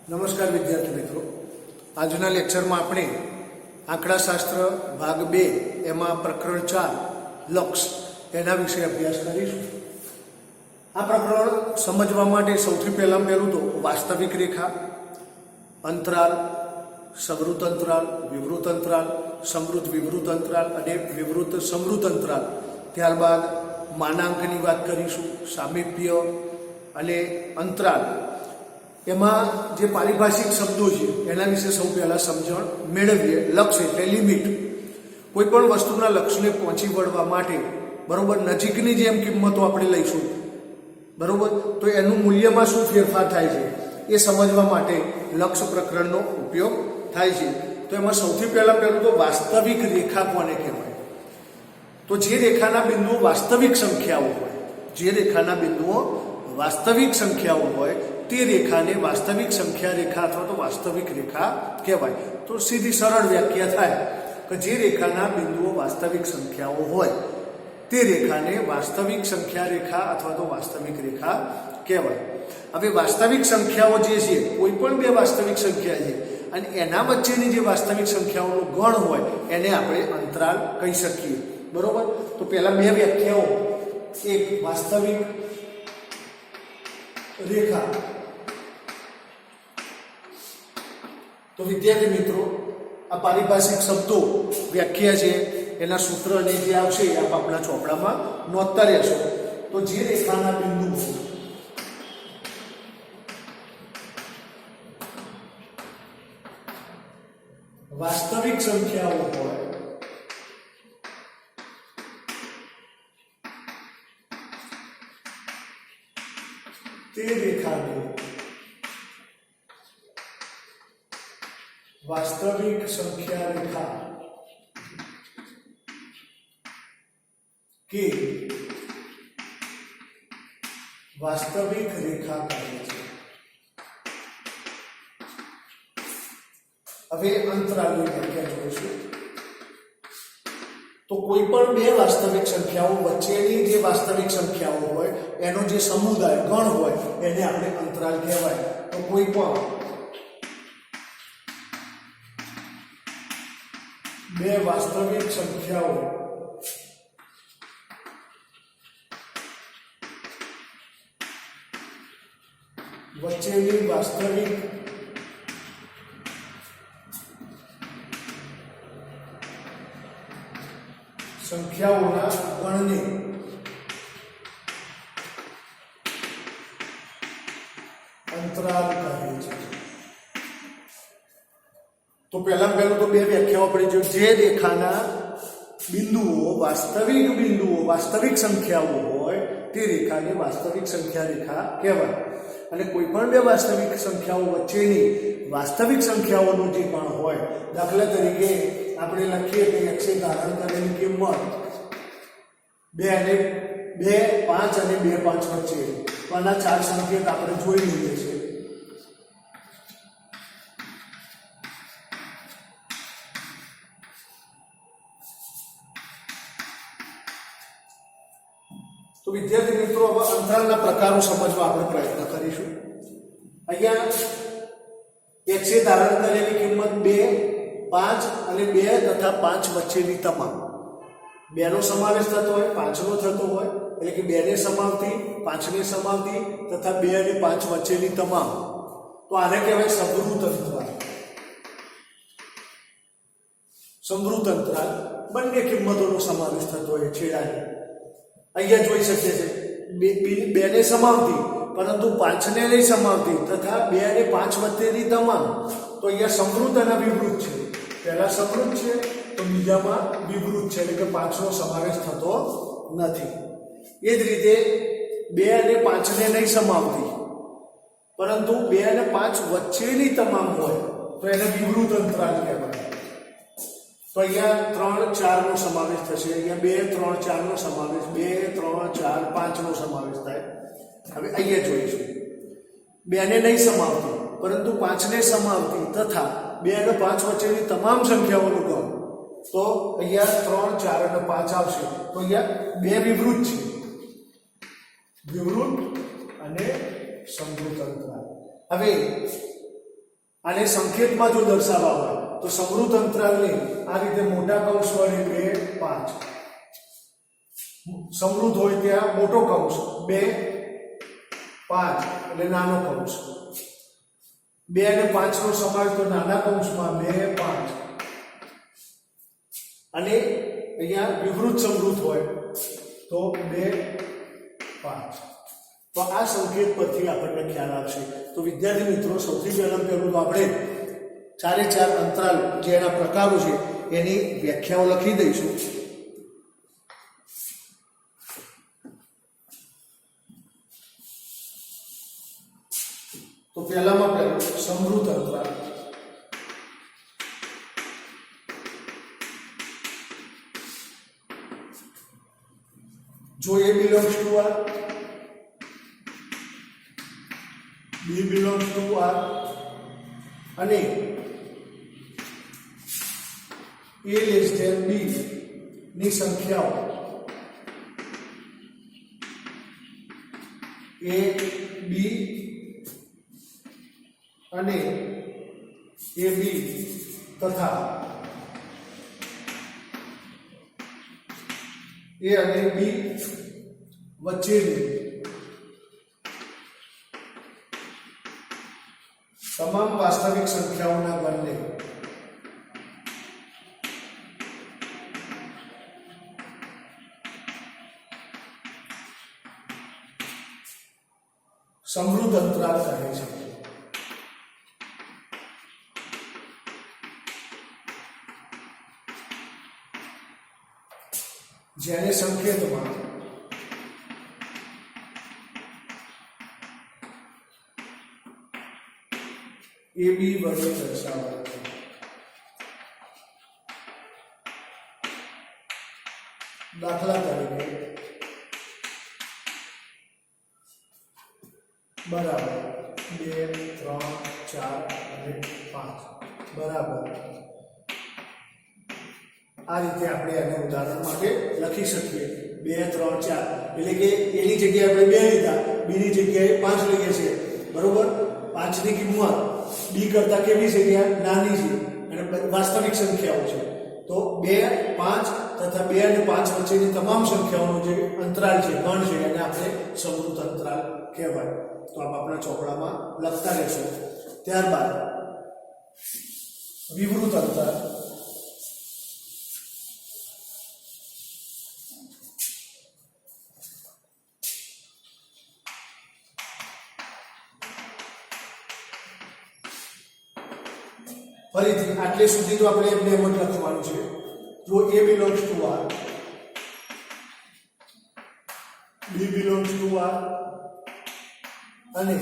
નમસ્કાર વિદ્યાર્થી મિત્રો, આજના લેક્ચરમાં આપણે આંકડાશાસ્ત્ર ભાગ 2 એમાં પ્રકરણ 4 લક્ષ એના વિશે અભ્યાસ કરીશું. આ પ્રકરણ સમજવા માટે સૌથી પહેલું તો વાસ્તવિક રેખા, અંતરાલ, સમૃદ્ધ અંતરાલ, વિવૃત અંતરાલ, સમૃદ્ધ વિવૃત અંતરાલ અને વિવૃત સમૃદ્ધ અંતરાલ, ત્યારબાદ માનાંકની વાત કરીશું, સામીપ્ય અને અંતરાલ. એમાં જે પારિભાષિક શબ્દો છે એના વિશે સૌ પહેલાં સમજણ મેળવીએ. લક્ષ્ય એટલે લિમિટ. કોઈ પણ વસ્તુના લક્ષ્યને પહોંચી વળવા માટે બરોબર નજીકની જેમ કિંમતો આપણે લઈશું બરોબર, તો એનું મૂલ્યમાં શું ફેરફાર થાય છે એ સમજવા માટે લક્ષ્ય પ્રકરણનો ઉપયોગ થાય છે. તો એમાં સૌથી પહેલું તો વાસ્તવિક રેખા કોને કહેવાય? તો જે રેખાના બિંદુઓ વાસ્તવિક સંખ્યાઓ હોય, જે રેખાના બિંદુઓ વાસ્તવિક સંખ્યાઓ હોય તે રેખાને વાસ્તવિક સંખ્યા રેખા અથવા તો વાસ્તવિક રેખા કહેવાય. તો સીધી સરળ વ્યાખ્યા થાય કે જે રેખાના બિંદુઓ વાસ્તવિક સંખ્યાઓ હોય તે રેખાને વાસ્તવિક સંખ્યા રેખા અથવા તો વાસ્તવિક રેખા કહેવાય. હવે વાસ્તવિક સંખ્યાઓ જે છે, કોઈ પણ બે વાસ્તવિક સંખ્યા છે અને એના વચ્ચેની જે વાસ્તવિક સંખ્યાઓનો ગણ હોય એને આપણે અંતરાલ કહી શકીએ બરોબર. તો પહેલા બે વ્યાખ્યાઓ, એક વાસ્તવિક રેખા. તો વિદ્યાર્થી મિત્રો, આ પારિભાષિક શબ્દો વ્યાખ્યા છે એના સૂત્ર અને જે આવશે એ આપ આપણા ચોપડામાં નોંધતા રહેશો. તો જે રેખાના બિંદુ વાસ્તવિક સંખ્યાઓ હોય તે રેખાને વાસ્તવિક સંખ્યા રેખા કે વાસ્તવિક રેખા કહે છે. હવે અંતરાલની વ્યાખ્યા જોઈશું. તો કોઈ પણ બે વાસ્તવિક સંખ્યાઓ વચ્ચેની જે વાસ્તવિક સંખ્યાઓ હોય એનો જે સમુદાય ગણ હોય એને આપણે અંતરાલ કહેવાય. તો કોઈ પણ બે વાસ્તવિક સંખ્યાઓ વચ્ચેની વાસ્તવિક સંખ્યાઓના ગણને અંતરાલ કહે છે. તો પહેલું તો બે વ્યાખ્યાઓ પડી છે. જે રેખાના બિંદુઓ વાસ્તવિક સંખ્યાઓ હોય તે રેખાને વાસ્તવિક સંખ્યા રેખા કહેવાય. અને કોઈ પણ બે વાસ્તવિક સંખ્યાઓ વચ્ચેની વાસ્તવિક સંખ્યાઓનો જે ગણ હોય, દાખલા તરીકે આપણે લખીએ કે x એ ધારણ કરેલી કિંમત 2, 5 અને 2, 5 વચ્ચે, આના 4 સંકેત આપણે જોઈ લઈએ છીએ. તો વિદ્યાર્થી મિત્રો, હવે અંતરાલના પ્રકારો સમજવા આપણે પ્રયત્ન કરીશું. અહીંયા x એ ધારણ કરેલી કિંમત 2, 5 અને 2 તથા 5 વચ્ચેની તમામ, 2 નો સમાવેશ થતો હોય, 5 નો થતો હોય, એટલે કે 2 ને સમાવતી, 5 ને સમાવતી તથા 2 અને 5 વચ્ચેની તમામ. તો આને કહેવાય સમૃદ્ધ અંતરાલ. સમૃદ્ધ અંતરાલ બંને કિંમતોનો સમાવેશ થતો હોય છેડાને. અહીંયા જોઈ શકીએ છીએ 2 ને સમાવતી પરંતુ 5 ને નહીં સમાવતી તથા 2 અને 5 વચ્ચેની તમામ. તો અહીંયા સમૃદ્ધ અને વિવૃત છે. પહેલા સમૃદ્ધ છે તો બીજામાં વિવૃત છે, એટલે કે 5 નો સમાવેશ થતો નથી. એ જ રીતે 2 અને 5 ને નહીં સમાવતી પરંતુ 2 અને 5 વચ્ચેની તમામ હોય તો એને વિવૃત અંતરાલ કહેવાય. તો અહીંયા 3, 4 નો સમાવેશ થશે. અહીંયા 2, 3, 4 નો સમાવેશ, 2, 3, 4, 5 નો સમાવેશ થાય. હવે અહીંયા જોઈશું 2 ને નહીં સમાવતી પરંતુ 5 ને સમાવતી તથા 2 અને 5 વચ્ચેની તમામ સંખ્યાઓનું ગણ. તો અહીંયા 3, 4 અને 5 આવશે. તો અહીંયા 2 વિવૃત છે, વિવૃત અને સમૃદ્ધ અંતરાલ. હવે આને સંકેતમાં જો દર્શાવવા હોય તો સમૃદ્ધ અંતરાલને આ રીતે મોટા કૌંસ વડે 2 5 સમૃદ્ધ હોય ત્યાં મોટો કૌંસ 2 5 એટલે નાનો કૌંસ 2 અને 5 નો સમાવેશ તો નાના કૌંસમાં 2 5 અને અહીંયા વિવૃત સમૃદ્ધ હોય તો 2 5 તો આ સંકેત પરથી આપણને ખ્યાલ આવશે. તો વિદ્યાર્થી મિત્રો સૌથી પહેલું તો આપણે 4 અંતરાલ જે એના પ્રકારો છે એની વ્યાખ્યાઓ લખી દઈશું. તો પહેલામાં પહેલું સમૃદ્ધ અંતરાલ. જો A belongs to R, B belongs to R અને A less than B ની સંખ્યાઓ A, B અને AB તથા A અને B વચ્ચેની તમામ વાસ્તવિક સંખ્યાઓના ગણને સમૃદ્ધ અંતરાલ કહે છે. જેને સંકેતમાં AB વડે દર્શાવાય છે. દાખલા તરીકે બરાબર 2 3 4 અને 5 બરાબર આ રીતે આપણે આને ઉદાહરણ માટે લખી શકીએ. 2 3 4 એટલે કે એની જગ્યાએ આપણે 2 લીધા, બી ની જગ્યાએ 5 લઈએ છીએ બરોબર. 5 ની કિંમત બી કરતા કેવી છે ત્યાં નાની છે અને વાસ્તવિક સંખ્યાઓ છે. તો 2 5 તથા 2 અને 5 વચ્ચેની તમામ સંખ્યાઓનો જે અંતરાલ છે ગણ છે એને આપણે સમૃદ્ધ અંતરાલ કહેવાય. તો આપ આપણા ચોપડામાં લખતા રહેશો. ત્યારબાદ વિવૃત અંતરાલ. ફરીથી આટલે સુધી તો આપણે એમને એમ જ લખવાનું છે. જો A belongs to R, B belongs to R અને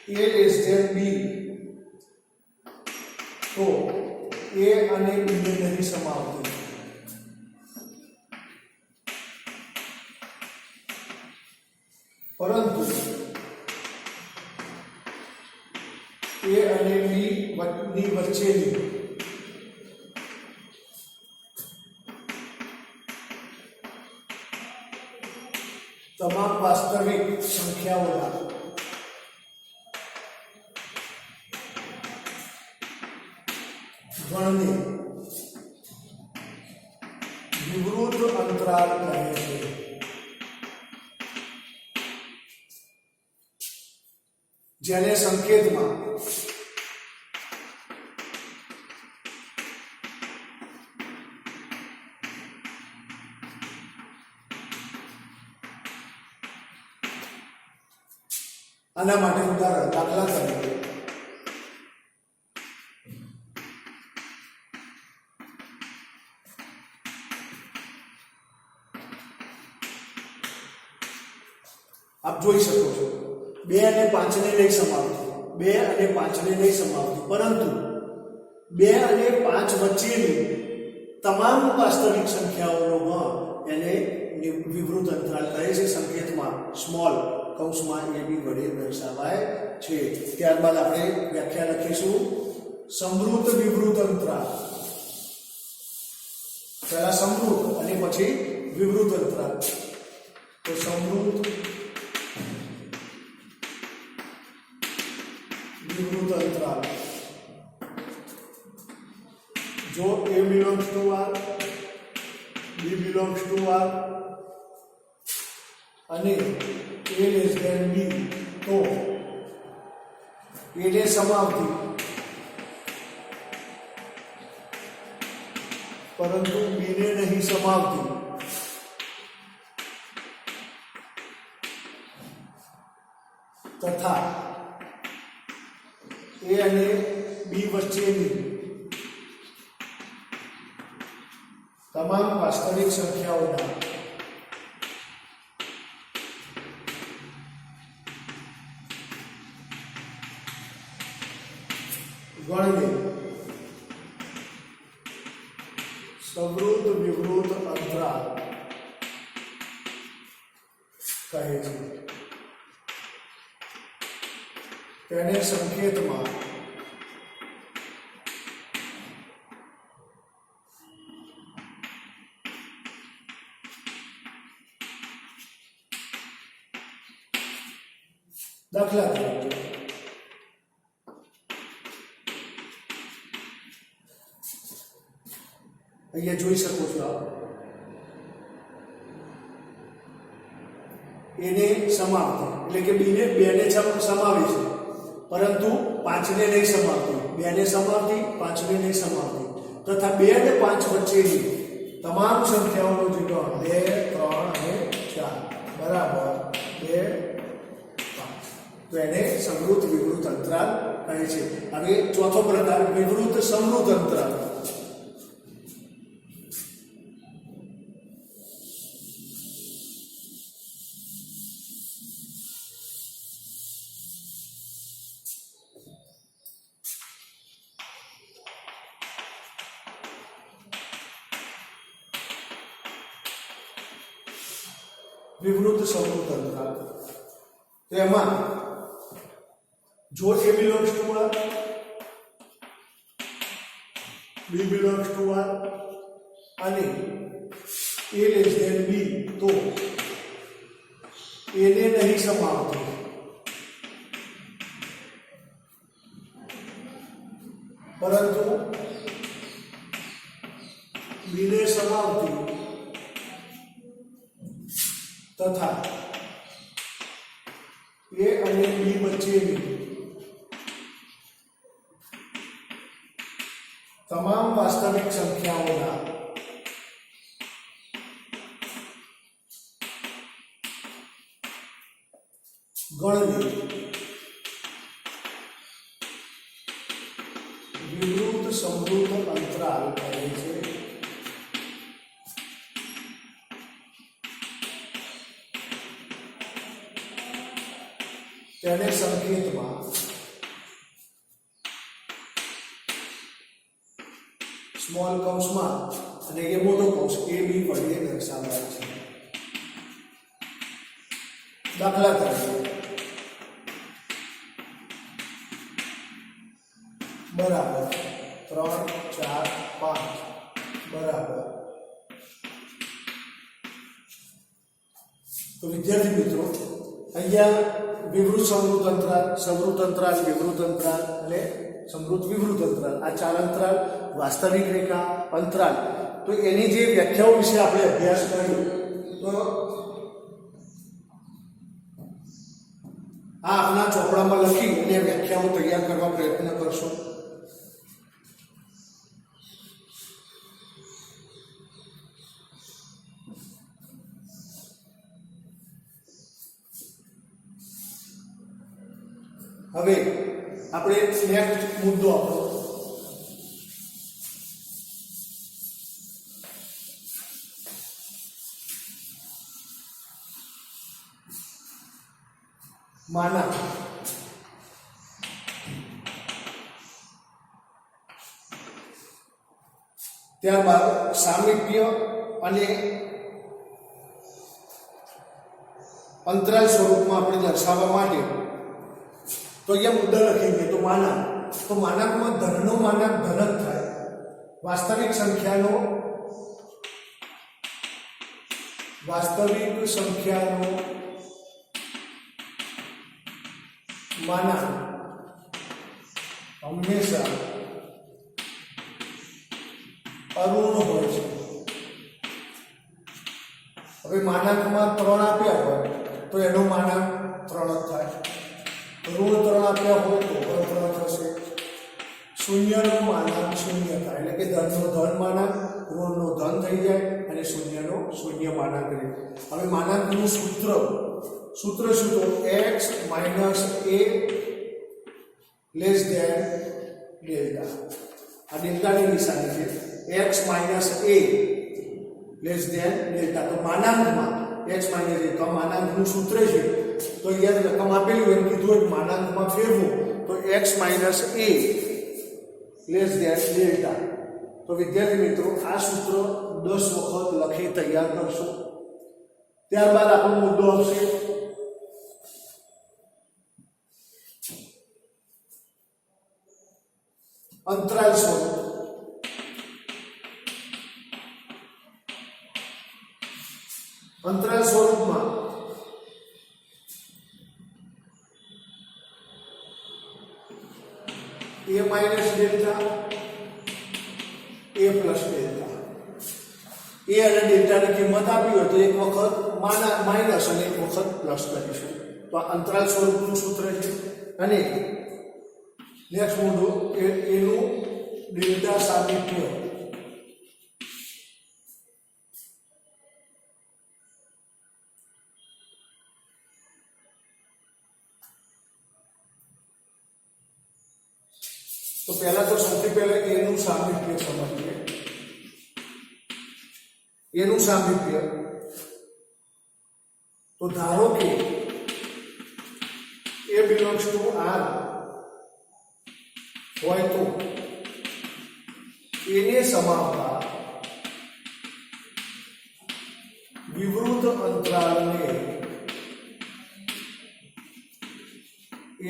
A less than B તો A અને B ને નહીં સમાવતું. પરંતુ A અને B ની વચ્ચેની તમામ વાસ્તવિક સંખ્યાઓના ગણને વિવૃત અંતરાલ કહે છે. જેને સંકેતમાં આના માટે ઉદાહરણ દાખલા તરીકે આપ જોઈ શકો છો 2 અને 5 ને નહીં સમાવતું, 2 અને 5 ને નહીં સમાવતું, પરંતુ 2 અને 5 વચ્ચેની તમામ વાસ્તવિક સંખ્યાઓનો ગણ એને વિવૃત અંતરાલ કહે છે. સંકેતમાં સ્મોલ કૌંસમાં AB વડે દર્શાવાય છે. ત્યારબાદ આપણે વ્યાખ્યા લખીશું. સમૃદ્ધ વિવૃત અંતરાલ. પહેલા સમૃદ્ધ અને પછી વિવૃત અંતરાલ. તો સમૃદ્ધ विवृत अंतराल जो a belongs to R, b belongs to R અને a less than b તો a ને સમાવતી પરંતુ b ને નહીં સમાવતી તથા a અને b વચ્ચેની તમામ વાસ્તવિક સંખ્યાઓના ગણને સમૃદ્ધ વિવૃત અંતરાલ કહે છે. તેને સંકેતમાં દાખલા તરીકે અહીંયા જોઈ શકો છો આપ એને સમાવતી એટલે કે બી ને બે ને સમાવે છે પરંતુ 5 ને નહીં સમાવતી, 2 ને સમાવતી, 5 ને નહીં સમાવતી તથા 2 અને 5 વચ્ચેની તમામ સંખ્યાઓનો જે ગણ 2, 3 અને 4 બરાબર 2, 5 તો એને સમૃદ્ધ વિવૃત અંતરાલ કહે છે. હવે ચોથો પ્રકાર વિવૃત સમૃદ્ધ અંતરાલ. विवृत समृद्ध अंतराल તેમાં જો a belongs to R, b belongs to R અને a less than b તો a ને નહીં સમાવતું પરંતુ b ને સમાવતી તથા a અને b વચ્ચેની તમામ વાસ્તવિક સંખ્યાઓના ગણને વિવૃત સમૃદ્ધ અંતરાલ કહે છે. તેને સંકેતમાં સ્મોલ કૌંસમાં અને એ મોટો કૌંસ a b વડે દર્શાવાય છે. દાખલા તરીકે બરાબર 3, 4, 5 બરાબર. તો વિદ્યાર્થી મિત્રો અહીંયા વિવૃત સમૃદ્ધ અંતરાલ, સમૃદ્ધ અંતરાલ, વિવૃત અંતરાલ અને સમૃદ્ધ વિવૃત અંતરાલ આ ચાર અંતરાલ, વાસ્તવિક રેખા, અંતરાલ તો એની જે વ્યાખ્યાઓ વિશે આપણે અભ્યાસ કર્યો તો આ આપના ચોપડામાં લખી અને વ્યાખ્યાઓ તૈયાર કરવા પ્રયત્ન કરશો. હવે આપણે નેક્સ્ટ મુદ્દો આપણો માના ત્યારબાદ સામીપ્ય અને અંતરાલ સ્વરૂપમાં આપણે દર્શાવવા માટે તો અહીંયા મુદ્દા લખીએ તો માનાકમાં ધનનો માનાક ધન જ થાય. વાસ્તવિક સંખ્યાનો માનાક હંમેશા અરુણ હોય છે. હવે માનાંકમાં 3 આપ્યા હોય તો એનું માનાંક 3 જ થાય. ઋણ 3 આપ્યા હોય તો પણ 3 થશે. શૂન્યનો માનાંક 0 થાય, એટલે કે ધનનો ધન માનાંક, ઋણનો ધન થઈ જાય અને શૂન્યનો શૂન્ય માનાંક રહે. હવે માનાંકનું સૂત્ર શું તો x minus a less than delta. આ ડેલ્ટાની નિશાની છે. x minus a less than delta. તો માનાંકમાં x માઇનસ a, તો માનાંકનું સૂત્ર છે. તો અહીંયા રકમ આપેલી હોય કીધું હોય માનાંકમાં ફેરવું તો x minus a less than delta. તો વિદ્યાર્થી મિત્રો આ સૂત્ર 10 વખત લખી તૈયાર કરશો. ત્યારબાદ આપણો મુદ્દો આવશે અંતરાલ સ્વરૂપ. અંતરાલ સ્વરૂપમાં a minus delta, a plus delta. a અને ડેલ્ટાની કિંમત આપી હોય તો એક વખત માઇનસ અને એક વખત પ્લસ કરીશું. તો આ અંતરાલ સ્વરૂપનું સૂત્ર છે. અને નેક્સ્ટ મુદ્દો એનું ડેલ્ટા સામિપ્ય. તો પહેલા તો સૌથી પહેલા એનું સામિપ્ય સમજીએ. એનું સામિપ્ય તો ધારો કે a belongs to R હોય તો એને સમાવતા વિવૃત અંતરાલને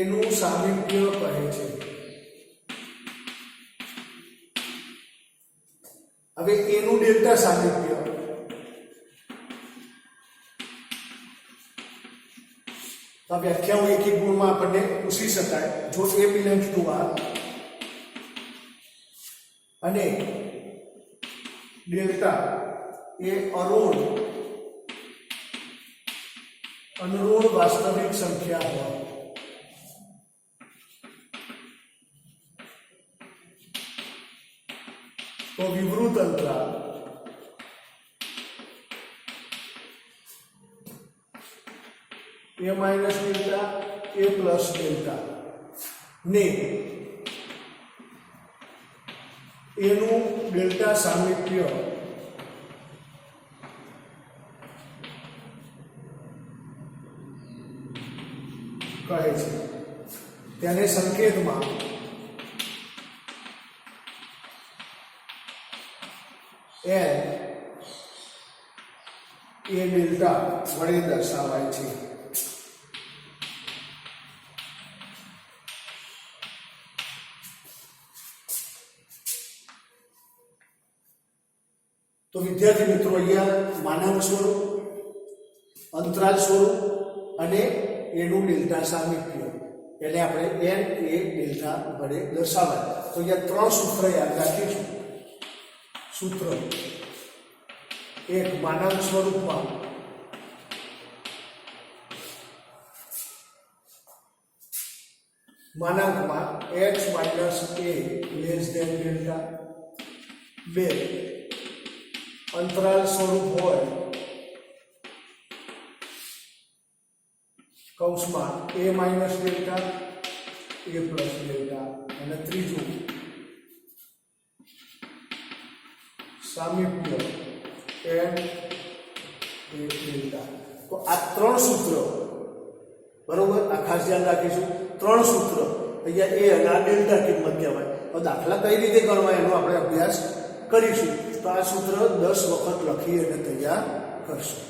એનું સામિપ્ય કહે છે. હવે એનું ડેલ્ટા સામિપ્ય તો વ્યાખ્યાઓ એક એક ગુણમાં આપણને પૂછી શકાય. જો a belongs to R અને ડેલ્ટા એ અનુરૂણ વાસ્તવિક સંખ્યા હોય તો વિવૃત અંતરાલ a minus delta, a plus delta ને એનું ડેલ્ટા સામિપ્ય કહે છે. તેને સંકેતમાં n એ ડેલ્ટા વડે દર્શાવાય છે. તો વિદ્યાર્થી મિત્રો અહીંયા માનાંક સ્વરૂપ, અંતરાલ સ્વરૂપ અને એનું ડેલ્ટા સામિપ્ય એટલે આપણે n એ ડેલ્ટા વડે દર્શાવાય. તો અહીંયા 3 સૂત્ર યાદ રાખીશું. સૂત્ર એક માનાંક સ્વરૂપમાં માનાંકમાં x minus a less than delta. 2 અંતરાલ સ્વરૂપ હોય કૌંસમાં a minus delta, a plus delta. અને ત્રીજું સામિપ્ય n એ ડેલ્ટા. તો આ 3 સૂત્ર બરોબર આ ખાસ ધ્યાન રાખીશું. 3 સૂત્ર અહીંયા a અને આ ડેલ્ટા કિંમત કહેવાય. તો દાખલા કઈ રીતે કરવા એનો આપણે અભ્યાસ કરીશું. તો આ સૂત્ર 10 વખત લખી અને તૈયાર કરશું.